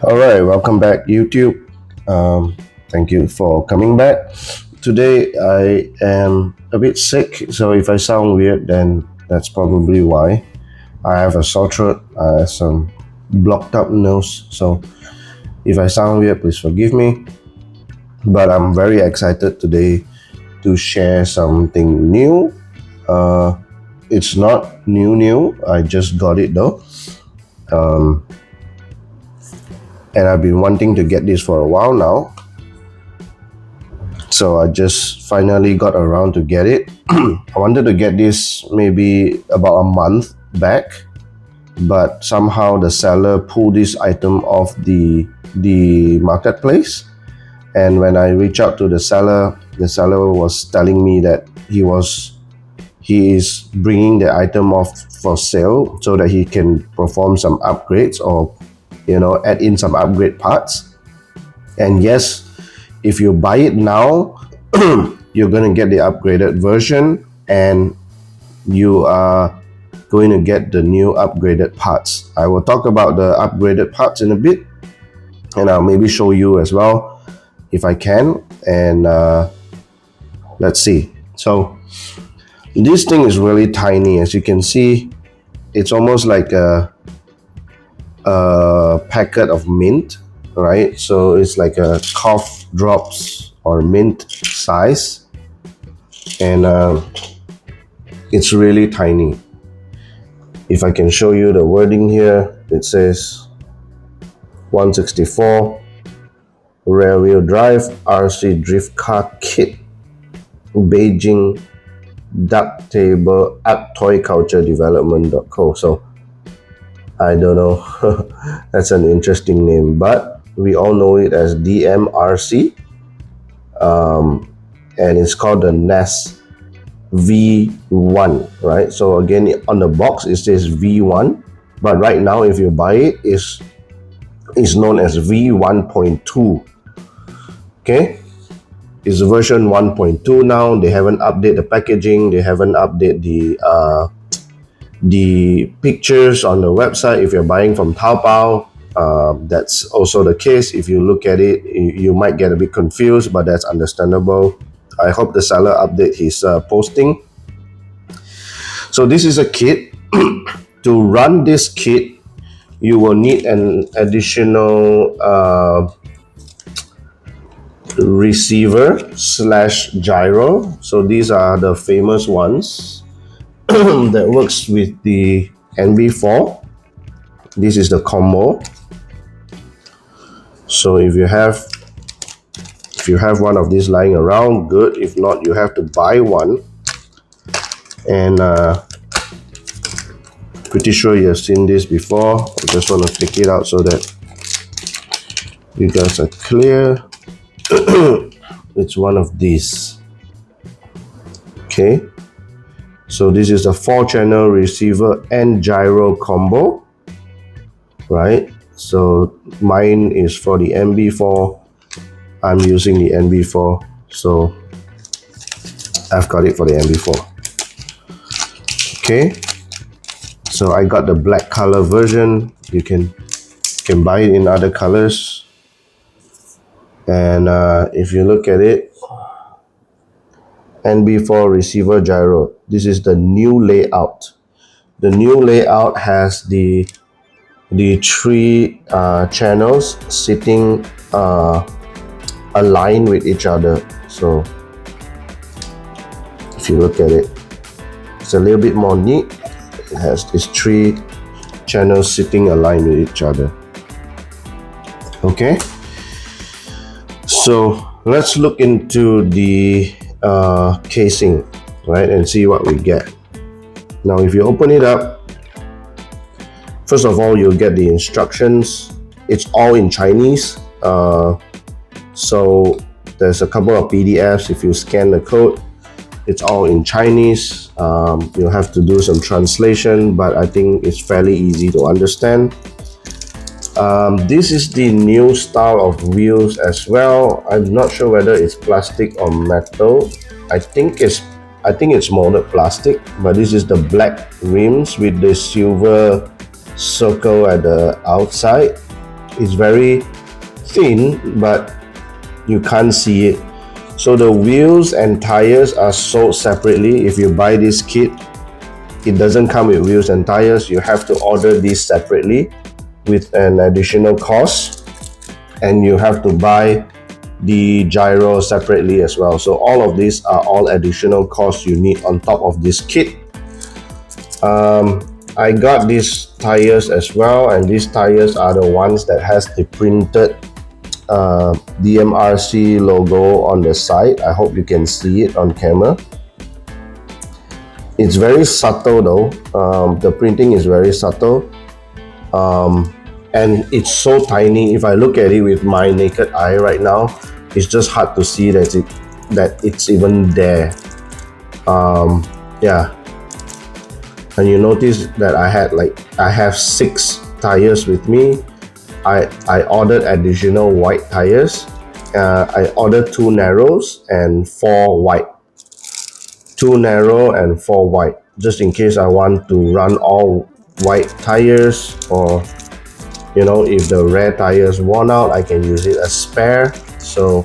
Alright, welcome back YouTube. Thank you for coming back. Today I am a bit sick, so if I sound weird then that's probably why. I have a sore throat, some blocked up nose, so if I sound weird please forgive me. But I'm very excited today to share something new. It's not new, I just got it though. And I've been wanting to get this for a while now. So I just finally got around to get it. I wanted to get this maybe about a month back, but somehow the seller pulled this item off the marketplace. And when I reached out to the seller was telling me that he is bringing the item off for sale so that he can perform some upgrades or add in some upgrade parts. And yes, if you buy it now, you're going to get the upgraded version and you are going to get the new upgraded parts. I will talk about the upgraded parts in a bit, and I'll maybe show you as well if I can. And let's see. So this thing is really tiny. As you can see, it's almost like a packet of mint, right? So it's like a cough drops or mint size, and it's really tiny. If I can show you the wording here, it says 164 rear wheel drive RC drift car kit, Beijing duck table at toyculturedevelopment.co. So I don't know, that's an interesting name, but we all know it as DMRC, and it's called the NEZ V1, right? So again, on the box it says V1, but right now if you buy it, it's known as V1.2. Okay, it's version 1.2 now. They haven't updated the packaging, they haven't updated the pictures on the website. If you're buying from Taobao, that's also the case. If you look at it, you might get a bit confused, but that's understandable. I hope the seller update his posting. So this is a kit. To run this kit, you will need an additional receiver / gyro. So these are the famous ones that works with the NB4. This is the combo. So if you have one of these lying around, good. If not, you have to buy one. And pretty sure you've seen this before. I just want to take it out so that you guys are clear. It's one of these. Okay. So this is a 4-channel receiver and gyro combo, right? So mine is for the MB4. I'm using the MB4, so I've got it for the MB4. Okay, so I got the black color version. You can buy it in other colors. And if you look at it, NB4 receiver gyro. This is the new layout. The new layout has the 3 channels sitting aligned with each other. So if you look at it, it's a little bit more neat. It has these 3 channels sitting aligned with each other. Okay, so let's look into the casing, right, and see what we get. Now if you open it up, first of all you'll get the instructions. It's all in Chinese, so there's a couple of PDFs. If you scan the code, it's all in Chinese. You'll have to do some translation, but I think it's fairly easy to understand. This is the new style of wheels as well. I'm not sure whether it's plastic or metal. I think it's molded plastic, but this is the black rims with the silver circle at the outside. It's very thin, but you can't see it. So the wheels and tires are sold separately. If you buy this kit, it doesn't come with wheels and tires. You have to order these separately with an additional cost, and you have to buy the gyro separately as well. So all of these are all additional costs you need on top of this kit. I got these tires as well, and these tires are the ones that has the printed DMRC logo on the side. I hope you can see it on camera. It's very subtle though. The printing is very subtle, and it's so tiny. If I look at it with my naked eye right now, it's just hard to see that it's even there. Yeah, and you notice that I have 6 tires with me. I ordered additional white tires. I ordered 2 narrows and 4 wide. 2 narrow and 4 wide, just in case I want to run all white tires, or you know, if the rare tires worn out, I can use it as spare. So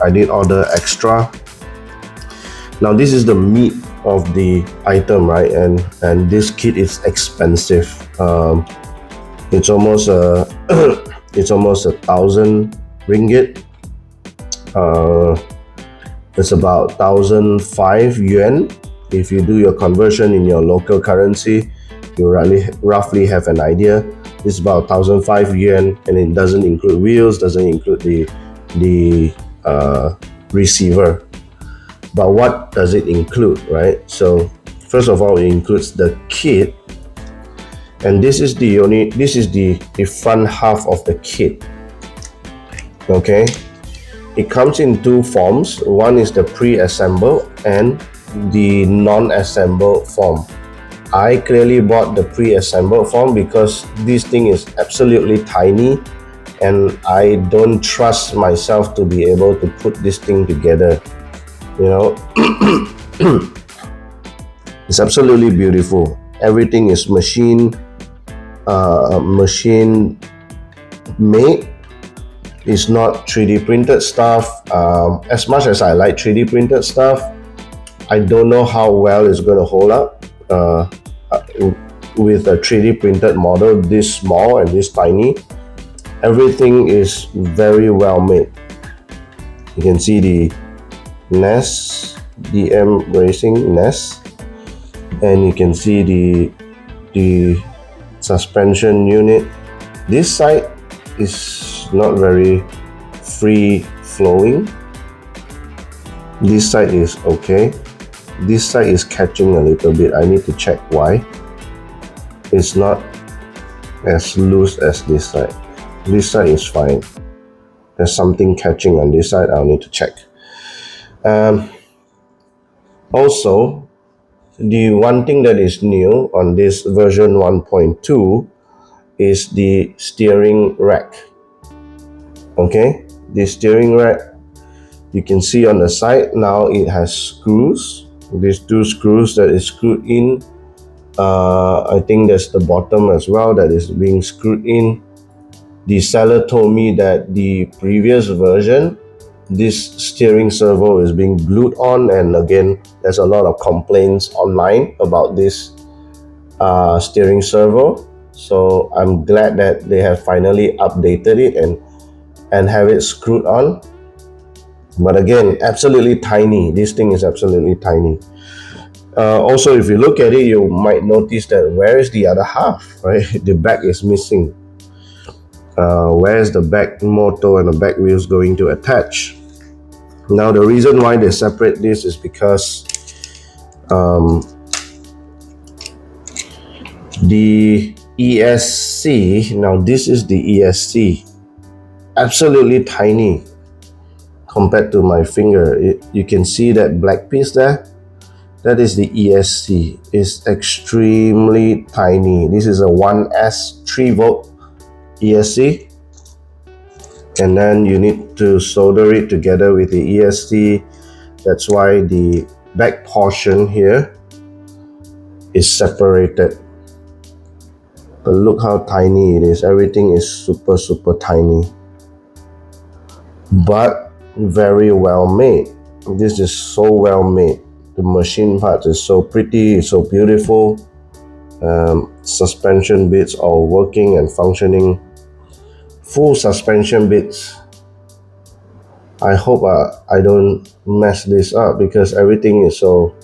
I did order extra. Now this is the meat of the item, right? And this kit is expensive. It's almost it's almost 1,000 ringgit. It's about 1,005 yuan. If you do your conversion in your local currency, you roughly have an idea. It's about 1,005 yuan, and it doesn't include wheels, doesn't include the receiver. But what does it include, right? So first of all, it includes the kit, and this is the front half of the kit. Okay, it comes in 2 forms. One is the pre-assembled and the non-assembled form. I clearly bought the pre-assembled form because this thing is absolutely tiny, and I don't trust myself to be able to put this thing together. You know, it's absolutely beautiful. Everything is machine made. It's not 3D printed stuff. As much as I like 3D printed stuff, I don't know how well it's going to hold up with a 3D printed model this small and this tiny. Everything is very well made. You can see the NEZ DM Racing NEZ, and you can see the suspension unit. This side is not very free flowing. This side is okay. This side is catching a little bit. I need to check why. It's not as loose as this side. This side is fine. There's something catching on this side. I'll need to check. Also, the one thing that is new on this version 1.2 is the steering rack. Okay, the steering rack, you can see on the side now it has screws. These 2 screws that is screwed in. I think there's the bottom as well that is being screwed in. The seller told me that the previous version, this steering servo is being glued on, and again, there's a lot of complaints online about this steering servo. So I'm glad that they have finally updated it and have it screwed on. But again, absolutely tiny. This thing is absolutely tiny. Also, if you look at it, you might notice that where is the other half, right? The back is missing. Where is the back motor and the back wheels going to attach? Now, the reason why they separate this is because the ESC, now this is the ESC, absolutely tiny compared to my finger. You can see that black piece there. That is the ESC. It's extremely tiny. This is a 1S 3V ESC, and then you need to solder it together with the ESC. That's why the back portion here is separated. But look how tiny it is. Everything is super tiny, but very well made. This is so well made. The machine parts is so pretty, it's so beautiful. Suspension bits all working and functioning. Full suspension bits. I hope I don't mess this up, because everything is so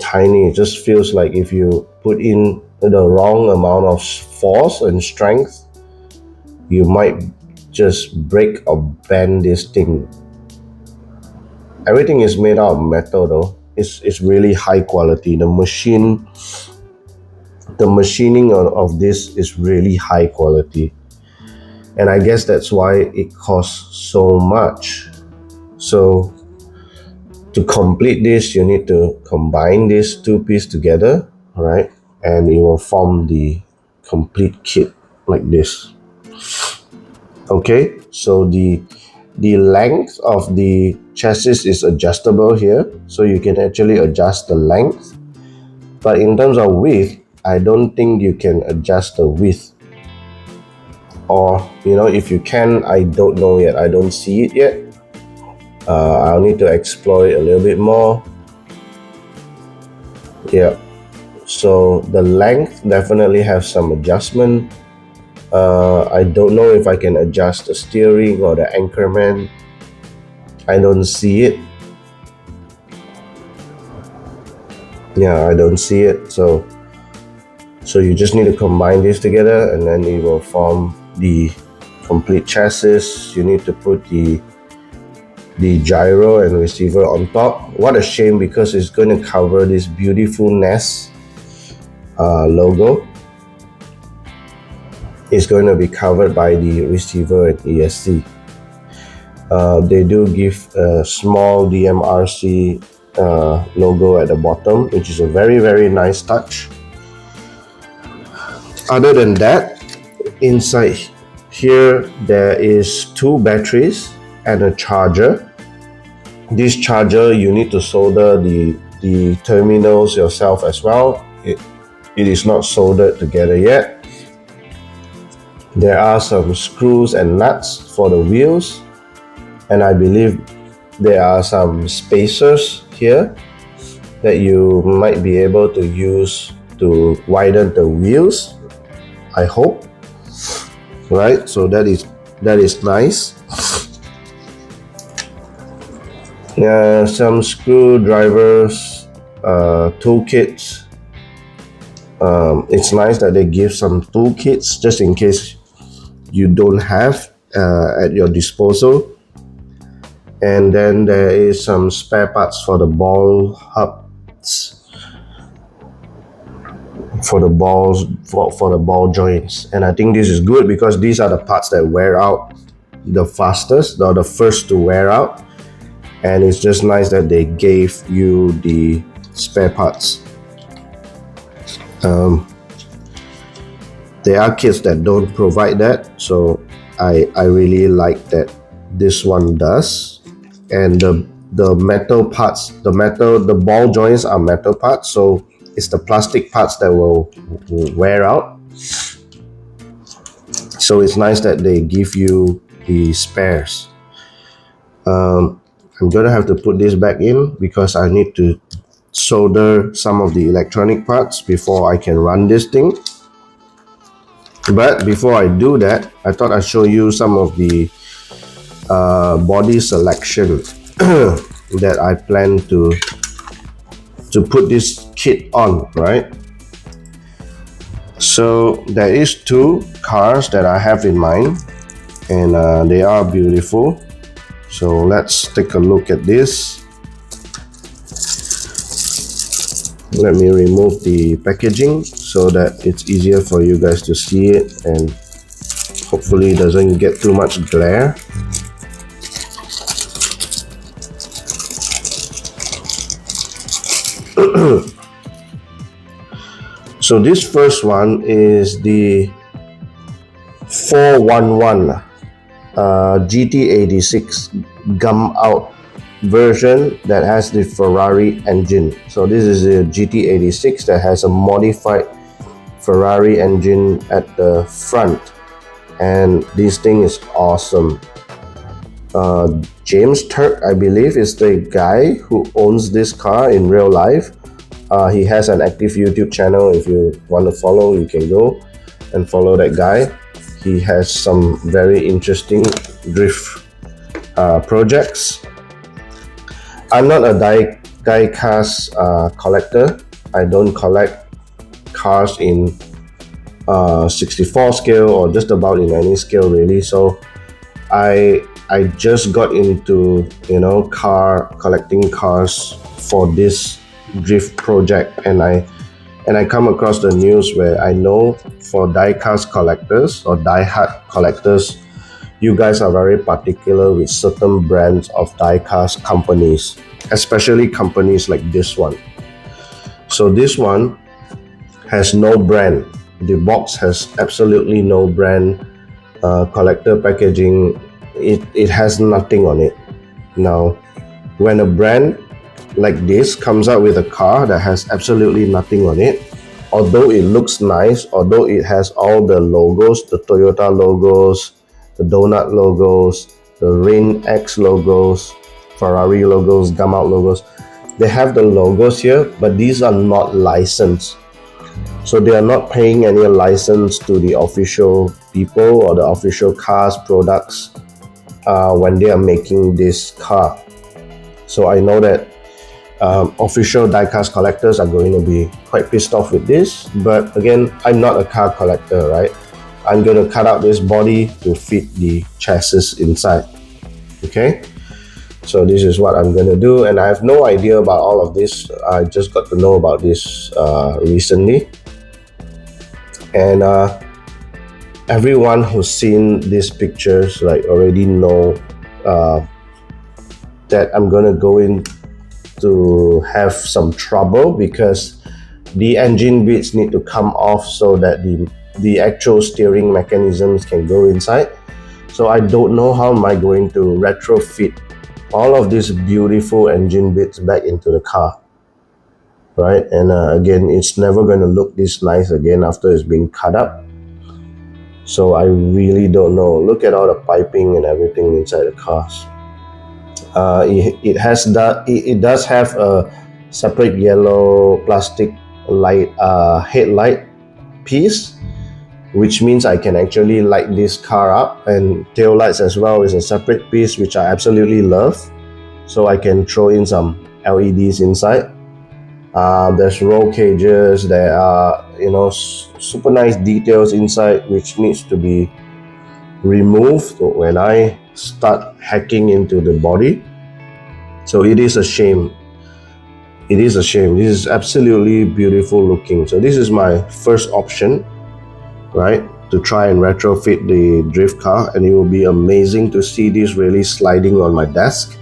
tiny. It just feels like if you put in the wrong amount of force and strength, you might just break or bend this thing. Everything is made out of metal though. It's really high quality. The machining of this is really high quality. And I guess that's why it costs so much. So to complete this, you need to combine these two pieces together, right? And it will form the complete kit like this. Okay, so the length of the chassis is adjustable here, so you can actually adjust the length. But in terms of width, I don't think you can adjust the width. Or, if you can, I don't know yet. I don't see it yet. I'll need to explore it a little bit more. Yeah. So the length definitely has some adjustment. I don't know if I can adjust the steering or the anchorman. I don't see it. Yeah, I don't see it. So you just need to combine this together, and then it will form the complete chassis. You need to put the gyro and receiver on top. What a shame, because it's going to cover this beautiful NES logo. It's going to be covered by the receiver and ESC. They do give a small DMRC logo at the bottom, which is a very nice touch. Other than that, inside here there is 2 batteries and a charger. This charger, you need to solder the terminals yourself as well. It is not soldered together yet. There are some screws and nuts for the wheels, and I believe there are some spacers here that you might be able to use to widen the wheels, I hope. Right, so that is nice. Some screwdrivers, toolkits. It's nice that they give some toolkits just in case you don't have at your disposal. And then there is some spare parts for the ball hubs, for the balls, for the ball joints. And I think this is good, because these are the parts that wear out the fastest, or the first to wear out. And it's just nice that they gave you the spare parts. There are kits that don't provide that, so I really like that this one does. And the metal parts, the ball joints are metal parts, so it's the plastic parts that will wear out. So it's nice that they give you the spares. I'm gonna have to put this back in, because I need to solder some of the electronic parts before I can run this thing. But before I do that, I thought I'd show you some of the body selection that I plan to put this kit on, right? So there is 2 cars that I have in mind, and they are beautiful. So let's take a look at this. Let me remove the packaging so that it's easier for you guys to see it, and hopefully it doesn't get too much glare. So this first one is the 411 GT86 gum out version that has the Ferrari engine. So this is a GT86 that has a modified Ferrari engine at the front, and this thing is awesome. James Turk, I believe, is the guy who owns this car in real life. He has an active YouTube channel. If you want to follow, you can go and follow that guy. He has some very interesting drift projects. I'm not a die-cast collector. I don't collect cars in 64 scale or just about in any scale really. So I just got into collecting cars for this drift project, and I come across the news where I know for die-cast collectors or die-hard collectors, you guys are very particular with certain brands of die-cast companies, especially companies like this one. So this one has no brand. The box has absolutely no brand. Collector packaging, it has nothing on it. Now, when a brand like this comes out with a car that has absolutely nothing on it, although it looks nice, although it has all the logos, the Toyota logos, the donut logos, the Rain X logos, Ferrari logos, Gamout logos, they have the logos here, but these are not licensed. So they are not paying any license to the official people or the official cars products when they are making this car. So I know that official die-cast collectors are going to be quite pissed off with this, but again, I'm not a car collector, right? I'm going to cut out this body to fit the chassis inside. Okay, so this is what I'm going to do, and I have no idea about all of this. I just got to know about this recently, and everyone who's seen these pictures already know that I'm going to go in to have some trouble because the engine bits need to come off so that the actual steering mechanisms can go inside. So I don't know how am I going to retrofit all of these beautiful engine bits back into the car, right? And again, it's never going to look this nice again after it's been cut up. So I really don't know. Look at all the piping and everything inside the cars. It does have a separate yellow plastic light headlight piece, which means I can actually light this car up, and tail lights as well is a separate piece, which I absolutely love. So I can throw in some LEDs inside. There's roll cages. There are super nice details inside, which needs to be removed when I start hacking into the body. So it is a shame. It is a shame. This is absolutely beautiful looking. So this is my first option, right, to try and retrofit the drift car, and it will be amazing to see this really sliding on my desk.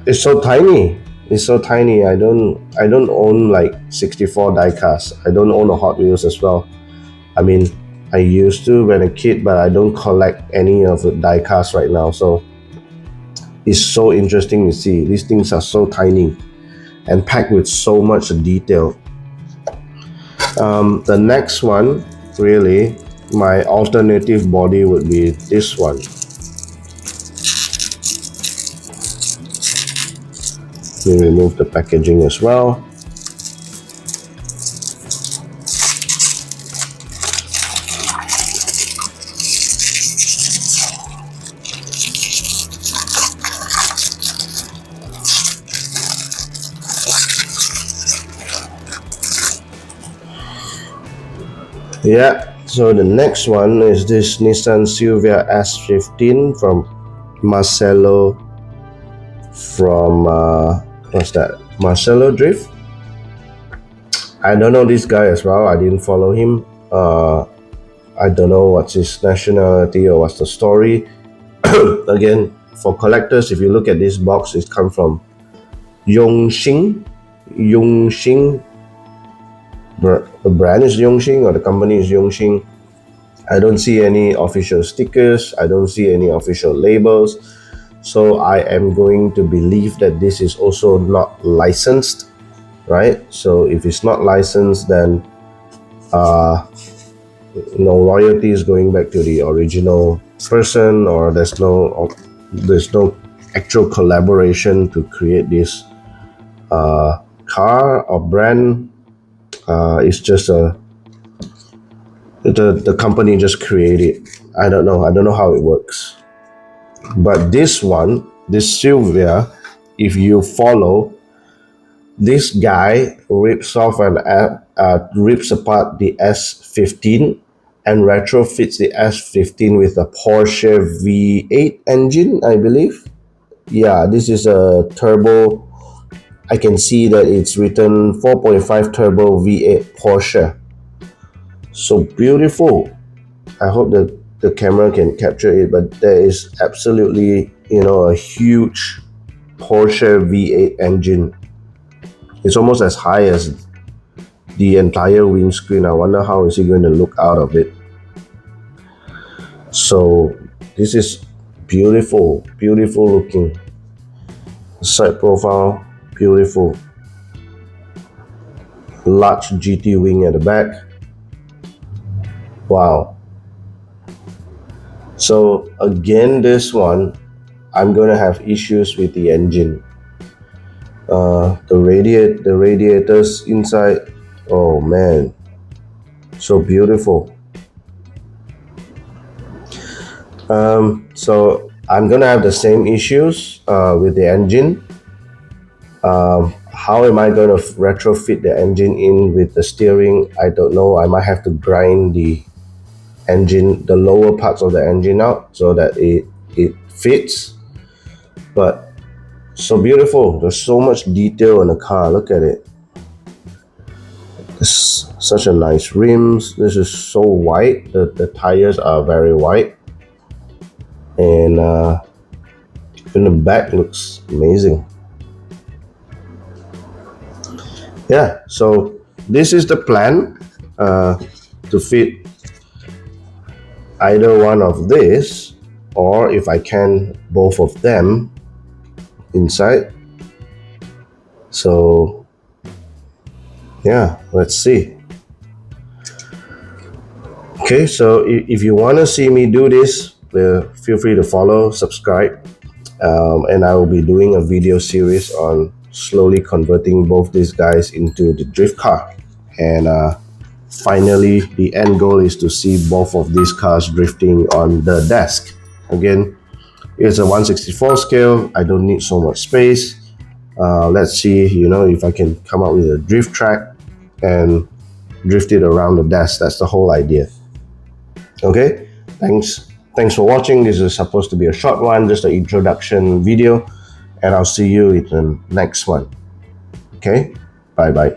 It's so tiny. It's so tiny. I don't own like 64 die-cast. I don't own a Hot Wheels as well. I mean, I used to when a kid, but I don't collect any of the die-cast right now. So it's so interesting to see. These things are so tiny and packed with so much detail. The next one, really, my alternative body would be this one. Let me remove the packaging as well. Yeah, so the next one is this Nissan Silvia S15 from Marcelo from what's that? Marcelo Drift. I don't know this guy as well. I didn't follow him. I don't know what's his nationality or what's the story. Again, for collectors, if you look at this box, it comes from Yongxing. The brand is Yongxing or the company is Yongxing. I don't see any official stickers. I don't see any official labels. So I am going to believe that this is also not licensed, right? So if it's not licensed, then no royalties going back to the original person, or there's no actual collaboration to create this car or brand. It's just the company just created. I don't know how it works. But this one, this Sylvia, if you follow, this guy rips apart the S15 and retrofits the S15 with a Porsche V8 engine, I believe. Yeah, this is a turbo. I can see that it's written 4.5 turbo V8 Porsche. So beautiful. I hope that the camera can capture it, but there is absolutely, a huge Porsche V8 engine. It's almost as high as the entire windscreen. I wonder how is he going to look out of it. So this is beautiful looking. Side profile, beautiful. Large GT wing at the back. Wow. So again, this one, I'm gonna have issues with the engine. The radiators inside, oh man, so beautiful. So I'm gonna have the same issues with the engine. How am I going to retrofit the engine in with the steering? I don't know. I might have to grind the engine, the lower parts of the engine out so that it fits. But so beautiful. There's so much detail in the car. Look at it. It's such a nice rims. This is so white. The tires are very white. And in the back looks amazing. Yeah, so this is the plan to fit either one of this, or if I can, both of them inside. So yeah, let's see. Okay, so if you want to see me do this, feel free to follow, subscribe, and I will be doing a video series on slowly converting both these guys into the drift car. And finally, the end goal is to see both of these cars drifting on the desk. Again, it's a 1/64 scale. I don't need so much space. Let's see, if I can come up with a drift track and drift it around the desk. That's the whole idea. Okay, thanks for watching. This is supposed to be a short one, just an introduction video, and I'll see you in the next one. Okay, bye bye.